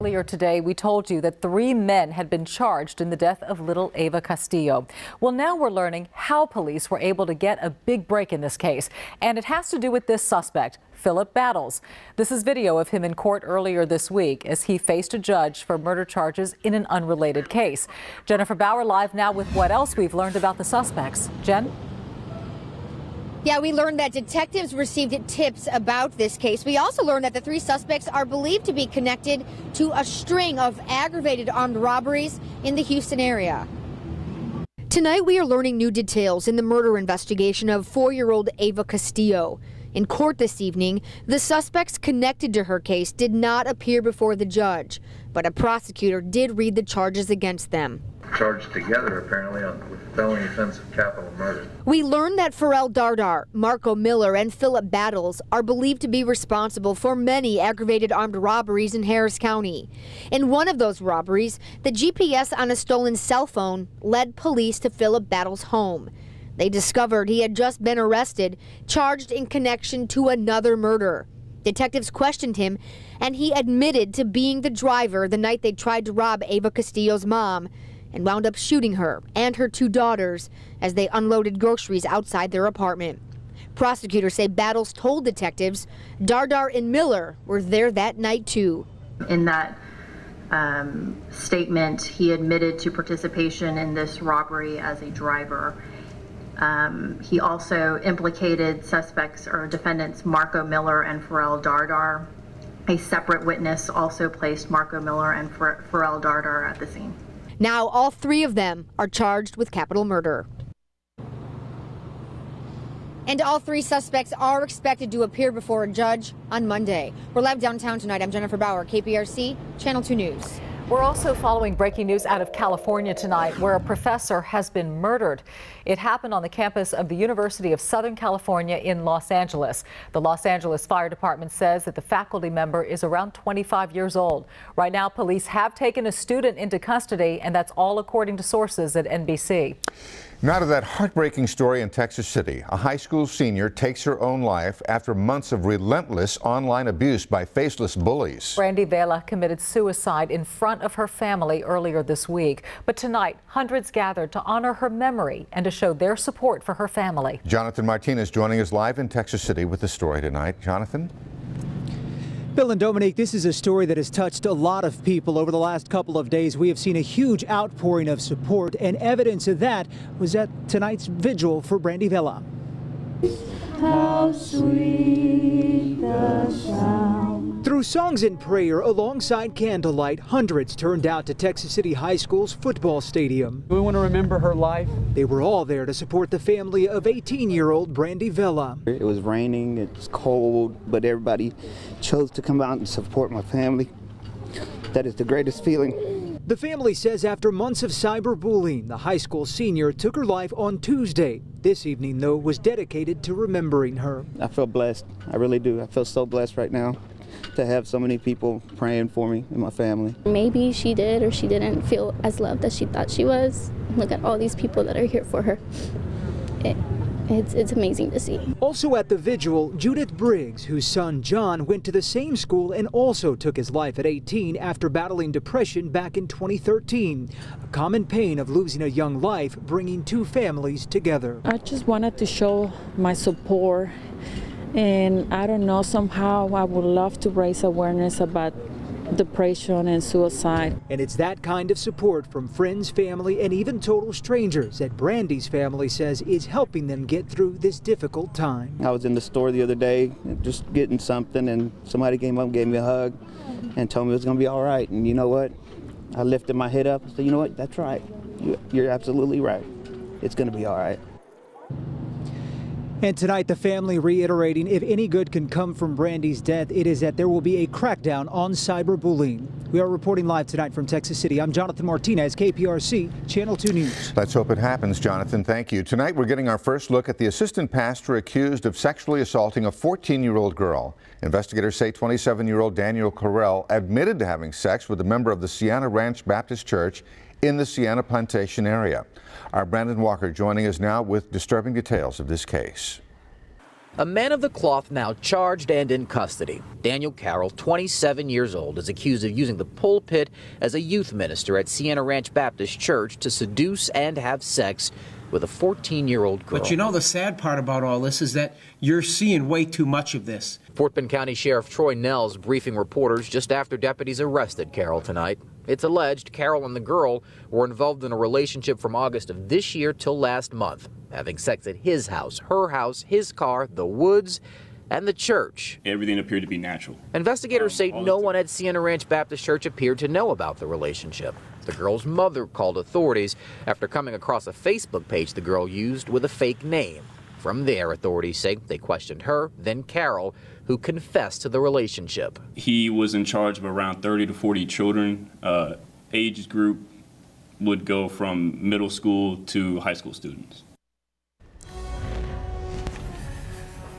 Earlier today, we told you that 3 men had been charged in the death of little Ava Castillo. Well, now we're learning how police were able to get a big break in this case, and it has to do with this suspect, Philip Battles. This is video of him in court earlier this week as he faced a judge for murder charges in an unrelated case. Jennifer Bauer live now with what else we've learned about the suspects. Jen? Yeah, we learned that detectives received tips about this case. We also learned that the 3 suspects are believed to be connected to a string of aggravated armed robberies in the Houston area. Tonight, we are learning new details in the murder investigation of 4-year-old Ava Castillo. In court this evening, the suspects connected to her case did not appear before the judge, but a prosecutor did read the charges against them. Charged together, apparently, with felony offense of capital murder. We learned that Pharrell Dardar, Marco Miller, and Philip Battles are believed to be responsible for many aggravated armed robberies in Harris County. In one of those robberies, the GPS on a stolen cell phone led police to Philip Battles' home. They discovered he had just been arrested, charged in connection to another murder. Detectives questioned him, and he admitted to being the driver the night they tried to rob Ava Castillo's mom, and wound up shooting her and her 2 daughters as they unloaded groceries outside their apartment. Prosecutors say Battles told detectives Dardar and Miller were there that night too. In that statement, he admitted to participation in this robbery as a driver. He also implicated suspects or defendants Marco Miller and Pharrell Dardar. A separate witness also placed Marco Miller and Pharrell Dardar at the scene. Now all 3 of them are charged with capital murder. And all 3 suspects are expected to appear before a judge on Monday. We're live downtown tonight. I'm Jennifer Bauer, KPRC, Channel 2 News. We're also following breaking news out of California tonight, where a professor has been murdered. It happened on the campus of the University of Southern California in Los Angeles. The Los Angeles Fire Department says that the faculty member is around 25 years old. Right now, police have taken a student into custody, and that's all according to sources at NBC. Now to that heartbreaking story in Texas City. A high school senior takes her own life after months of relentless online abuse by faceless bullies. Brandy Vela committed suicide in front of her family earlier this week. But tonight, hundreds gathered to honor her memory and to show their support for her family. Jonathan Martinez joining us live in Texas City with the story tonight. Jonathan? Bill and Dominique, this is a story that has touched a lot of people over the last couple of days. We have seen a huge outpouring of support, and evidence of that was at tonight's vigil for Brandy Vela. How sweet the sound. Through songs and prayer alongside candlelight, hundreds turned out to Texas City High School's football stadium. We want to remember her life. They were all there to support the family of 18-year-old Brandy Vela. It was raining, it was cold, but everybody chose to come out and support my family. That is the greatest feeling. The family says after months of cyberbullying, the high school senior took her life on Tuesday. This evening, though, was dedicated to remembering her. I feel blessed. I really do. I feel so blessed right now to have so many people praying for me and my family. Maybe she did or she didn't feel as loved as she thought she was. Look at all these people that are here for her. It's amazing to see. Also at the vigil, Judith Briggs, whose son John went to the same school and also took his life at 18 after battling depression back in 2013. A common pain of losing a young life, bringing 2 families together. I just wanted to show my support, and I don't know, somehow I would love to raise awareness about depression and suicide. And it's that kind of support from friends, family, and even total strangers that Brandy's family says is helping them get through this difficult time. I was in the store the other day just getting something, and somebody came up and gave me a hug and told me it was going to be all right. And you know what? I lifted my head up and said, you know what? That's right. You're absolutely right. It's going to be all right. And tonight, the family reiterating if any good can come from Brandy's death, it is that there will be a crackdown on cyberbullying. We are reporting live tonight from Texas City. I'm Jonathan Martinez, KPRC, Channel 2 News. Let's hope it happens, Jonathan. Thank you. Tonight, we're getting our first look at the assistant pastor accused of sexually assaulting a 14-year-old girl. Investigators say 27-year-old Daniel Carell admitted to having sex with a member of the Sienna Ranch Baptist Church in the Sienna Plantation area. Our Brandon Walker joining us now with disturbing details of this case. A man of the cloth now charged and in custody. Daniel Carroll, 27 years old, is accused of using the pulpit as a youth minister at Sienna Ranch Baptist Church to seduce and have sex with a 14-year-old girl. But you know, the sad part about all this is that you're seeing way too much of this. Fort Bend County Sheriff Troy Nels briefing reporters just after deputies arrested Carroll tonight. It's alleged Carroll and the girl were involved in a relationship from August of this year till last month, having sex at his house, her house, his car, the woods, and the church. Everything appeared to be natural. Investigators say no one at Sienna Ranch Baptist Church appeared to know about the relationship. The girl's mother called authorities after coming across a Facebook page the girl used with a fake name. From there, authorities say they questioned her, then Carroll, who confessed to the relationship. He was in charge of around 30 to 40 children. Age group would go from middle school to high school students.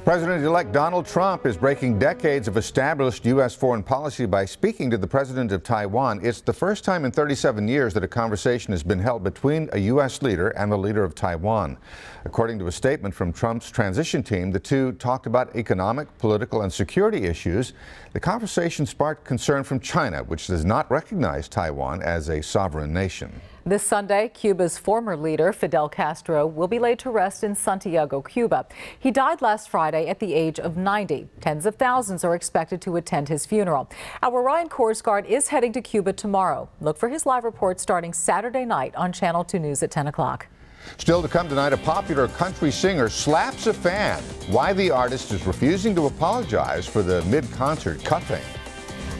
President-elect Donald Trump is breaking decades of established U.S. foreign policy by speaking to the president of Taiwan. It's the first time in 37 years that a conversation has been held between a U.S. leader and the leader of Taiwan. According to a statement from Trump's transition team, the two talked about economic, political, and security issues. The conversation sparked concern from China, which does not recognize Taiwan as a sovereign nation. This Sunday, Cuba's former leader, Fidel Castro, will be laid to rest in Santiago, Cuba. He died last Friday at the age of 90. Tens of thousands are expected to attend his funeral. Our Ryan Korsgaard is heading to Cuba tomorrow. Look for his live report starting Saturday night on Channel 2 News at 10 o'clock. Still to come tonight, a popular country singer slaps a fan. Why the artist is refusing to apologize for the mid-concert cuffing.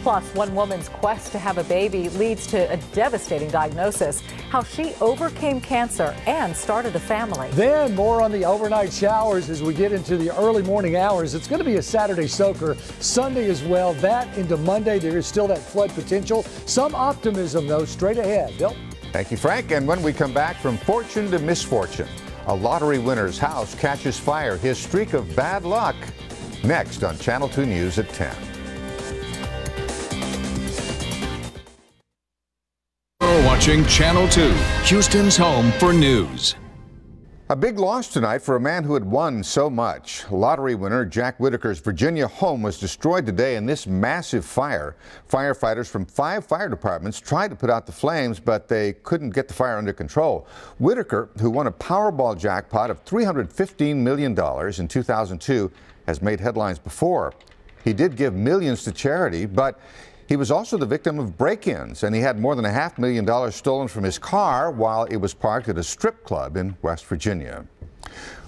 Plus, one woman's quest to have a baby leads to a devastating diagnosis, how she overcame cancer and started a family. Then more on the overnight showers as we get into the early morning hours. It's going to be a Saturday soaker, Sunday as well. That into Monday, there is still that flood potential. Some optimism, though, straight ahead. Bill? Thank you, Frank. And when we come back, from fortune to misfortune, a lottery winner's house catches fire. His streak of bad luck. Next on Channel 2 News at 10. You're watching Channel 2, Houston's home for news. A big loss tonight for a man who had won so much. Lottery winner Jack Whitaker's Virginia home was destroyed today in this massive fire. Firefighters from 5 fire departments tried to put out the flames, but they couldn't get the fire under control. Whitaker, who won a Powerball jackpot of $315 million in 2002, has made headlines before. He did give millions to charity, but he was also the victim of break-ins, and he had more than $500,000 stolen from his car while it was parked at a strip club in West Virginia.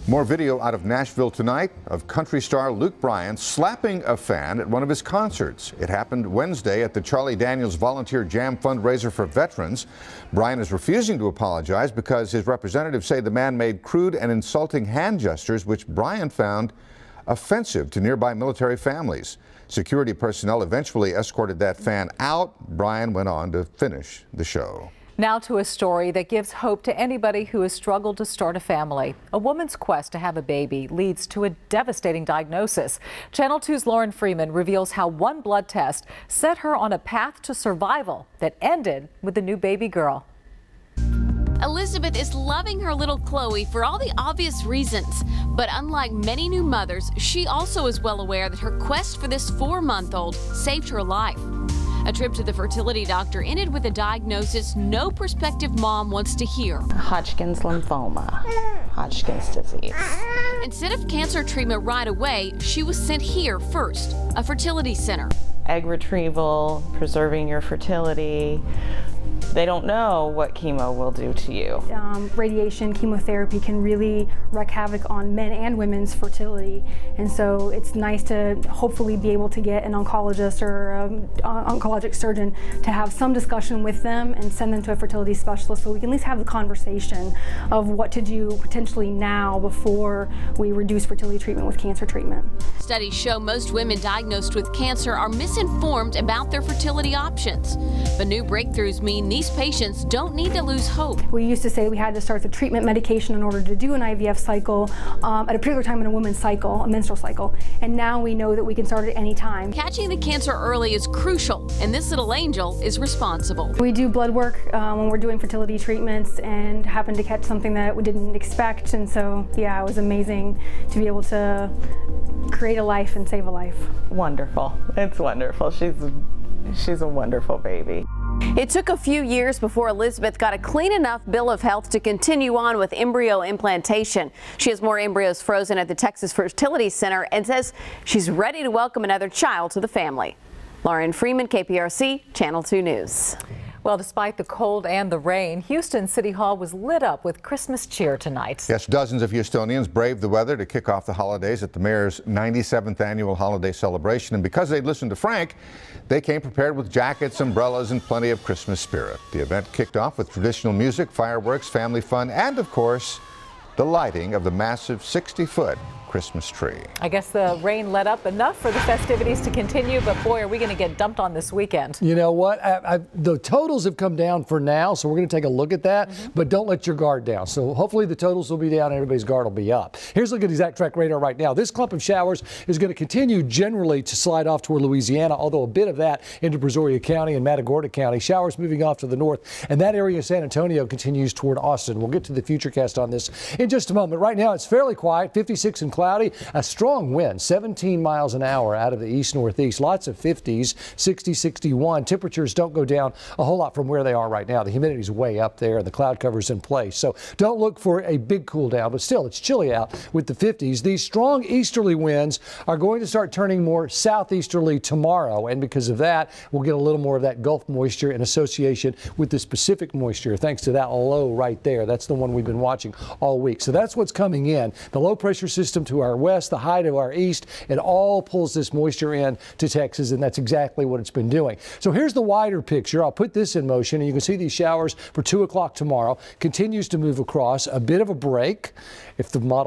More video out of Nashville tonight of country star Luke Bryan slapping a fan at one of his concerts. It happened Wednesday at the Charlie Daniels Volunteer Jam fundraiser for veterans. Bryan is refusing to apologize because his representatives say the man made crude and insulting hand gestures, which Bryan found offensive to nearby military families. Security personnel eventually escorted that fan out. Bryan went on to finish the show. Now to a story that gives hope to anybody who has struggled to start a family. A woman's quest to have a baby leads to a devastating diagnosis. Channel 2's Lauren Freeman reveals how one blood test set her on a path to survival that ended with a new baby girl. Elizabeth is loving her little Chloe for all the obvious reasons, but unlike many new mothers, she also is well aware that her quest for this 4-month-old saved her life. A trip to the fertility doctor ended with a diagnosis no prospective mom wants to hear. Hodgkin's lymphoma, Hodgkin's disease. Instead of cancer treatment right away, she was sent here first, a fertility center. Egg retrieval, preserving your fertility. They don't know what chemo will do to you. Radiation, chemotherapy can really wreak havoc on men and women's fertility. And so it's nice to hopefully be able to get an oncologist or an oncologic surgeon to have some discussion with them and send them to a fertility specialist so we can at least have the conversation of what to do potentially now before we reduce fertility treatment with cancer treatment. Studies show most women diagnosed with cancer are missing She's informed about their fertility options. But new breakthroughs mean these patients don't need to lose hope. We used to say we had to start the treatment medication in order to do an IVF cycle at a particular time in a woman's cycle, a menstrual cycle. And now we know that we can start at any time. Catching the cancer early is crucial, and this little angel is responsible. We do blood work when we're doing fertility treatments and happened to catch something that we didn't expect. And so, yeah, it was amazing to be able to create a life and save a life. Wonderful. It's wonderful. She's a wonderful baby. It took a few years before Elizabeth got a clean enough bill of health to continue on with embryo implantation. She has more embryos frozen at the Texas Fertility Center and says she's ready to welcome another child to the family. Lauren Freeman, KPRC, Channel 2 News. Well, despite the cold and the rain, Houston City Hall was lit up with Christmas cheer tonight. Yes, dozens of Houstonians braved the weather to kick off the holidays at the mayor's 97th annual holiday celebration. And because they listened to Frank, they came prepared with jackets, umbrellas, and plenty of Christmas spirit. The event kicked off with traditional music, fireworks, family fun, and of course, the lighting of the massive 60-foot Christmas tree. I guess the rain let up enough for the festivities to continue, but boy, are we going to get dumped on this weekend. You know what? The totals have come down for now, so we're going to take a look at that, but don't let your guard down. So hopefully the totals will be down and everybody's guard will be up. Here's a look at Exact Track radar right now. This clump of showers is going to continue generally to slide off toward Louisiana, although a bit of that into Brazoria County and Matagorda County. Showers moving off to the north, and that area of San Antonio continues toward Austin. We'll get to the Futurecast on this in just a moment. Right now, it's fairly quiet, 56 and cloudy. A strong wind, 17 miles an hour out of the east-northeast. Lots of 50s, 60, 61. Temperatures don't go down a whole lot from where they are right now. The humidity's way up there and the cloud cover's in place. So don't look for a big cool down, but still it's chilly out with the 50s. These strong easterly winds are going to start turning more southeasterly tomorrow. And because of that, we'll get a little more of that Gulf moisture in association with the Pacific moisture, thanks to that low right there. That's the one we've been watching all week. So that's what's coming in. The low pressure system to our west, the high to our east, it all pulls this moisture in to Texas, and that's exactly what it's been doing. So here's the wider picture. I'll put this in motion, and you can see these showers for 2 o'clock tomorrow. Continues to move across, a bit of a break. If the model